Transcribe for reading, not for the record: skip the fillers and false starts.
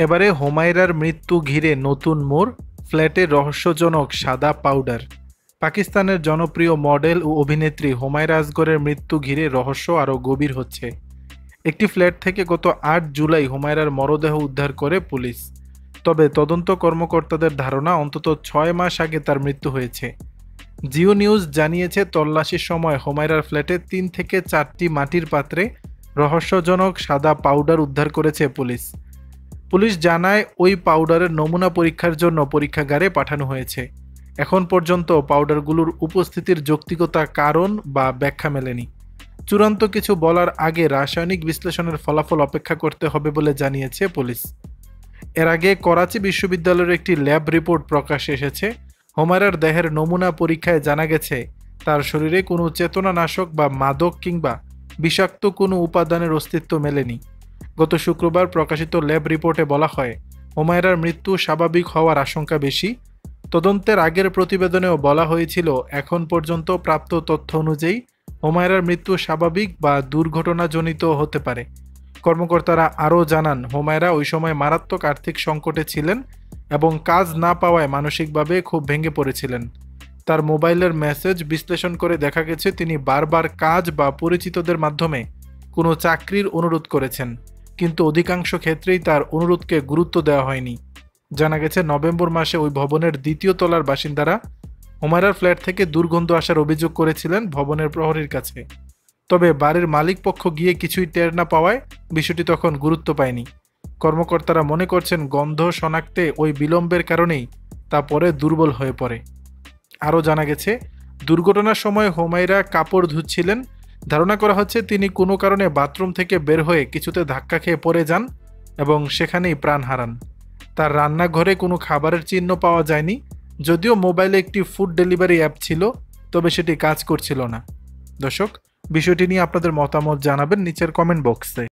এবারে হোমায়রার মৃত্যু ঘিরে নতুন মোড়, ফ্ল্যাটে রহস্যজনক সাদা পাউডার। পাকিস্তানের জনপ্রিয় মডেল ও অভিনেত্রী হোমায়রা আসগরের মৃত্যু ঘিরে রহস্য আরও গভীর হচ্ছে। একটি ফ্ল্যাট থেকে গত ৮ জুলাই হোমায়রার মরদেহ উদ্ধার করে পুলিশ। তবে তদন্ত কর্মকর্তাদের ধারণা অন্তত ৬ মাস আগে তার মৃত্যু হয়েছে। জিও নিউজ জানিয়েছে, তল্লাশির সময় হোমায়রার ফ্ল্যাটে ৩ থেকে ৪টি মাটির পাত্রে রহস্যজনক সাদা পাউডার উদ্ধার করেছে পুলিশ। পুলিশ জানায়, ওই পাউডারের নমুনা পরীক্ষার জন্য পরীক্ষাগারে পাঠানো হয়েছে। এখন পর্যন্ত পাউডারগুলোর উপস্থিতির যৌক্তিকতা কারণ বা ব্যাখ্যা মেলেনি। চূড়ান্ত কিছু বলার আগে রাসায়নিক বিশ্লেষণের ফলাফল অপেক্ষা করতে হবে বলে জানিয়েছে পুলিশ। এর আগে করাচি বিশ্ববিদ্যালয়ের একটি ল্যাব রিপোর্ট প্রকাশ্যে এসেছে। হোমায়রার দেহের নমুনা পরীক্ষায় জানা গেছে, তার শরীরে কোনো চেতনানাশক বা মাদক কিংবা বিষাক্ত কোনো উপাদানের অস্তিত্ব মেলেনি। গত শুক্রবার প্রকাশিত ল্যাব রিপোর্টে বলা হয়, হোমায়রার মৃত্যু স্বাভাবিক হওয়ার আশঙ্কা বেশি। তদন্তের আগের প্রতিবেদনেও বলা হয়েছিল, এখন পর্যন্ত প্রাপ্ত তথ্য অনুযায়ী হোমায়রার মৃত্যু স্বাভাবিক বা দুর্ঘটনাজনিত হতে পারে। কর্মকর্তারা আরও জানান, হোমায়রা ওই সময় মারাত্মক আর্থিক সংকটে ছিলেন এবং কাজ না পাওয়ায় মানসিকভাবে খুব ভেঙে পড়েছিলেন। তার মোবাইলের মেসেজ বিশ্লেষণ করে দেখা গেছে, তিনি বারবার কাজ বা পরিচিতদের মাধ্যমে কোনো চাকরির অনুরোধ করেছেন, কিন্তু অধিকাংশ ক্ষেত্রেই তার অনুরোধকে গুরুত্ব দেওয়া হয়নি। জানা গেছে, নভেম্বর মাসে ওই ভবনের ২য় তলার বাসিন্দারা হোমায়রার ফ্ল্যাট থেকে দুর্গন্ধ আসার অভিযোগ করেছিলেন ভবনের প্রহরীর কাছে। তবে বাড়ির মালিক পক্ষ গিয়ে কিছুই টের না পাওয়ায় বিষয়টি তখন গুরুত্ব পায়নি। কর্মকর্তারা মনে করছেন, গন্ধ শনাক্তে ওই বিলম্বের কারণেই তা পরে দুর্বল হয়ে পড়ে। আরও জানা গেছে, দুর্ঘটনার সময় হোমায়রা কাপড় ধুচ্ছিলেন। ধারণা করা হচ্ছে, তিনি কোনো কারণে বাথরুম থেকে বের হয়ে কিছুতে ধাক্কা খেয়ে পড়ে যান এবং সেখানেই প্রাণ হারান। তার রান্নাঘরে কোনো খাবারের চিহ্ন পাওয়া যায়নি। যদিও মোবাইলে একটি ফুড ডেলিভারি অ্যাপ ছিল, তবে সেটি কাজ করছিল না। দর্শক, বিষয়টি নিয়ে আপনাদের মতামত জানাবেন নিচের কমেন্ট বক্সে।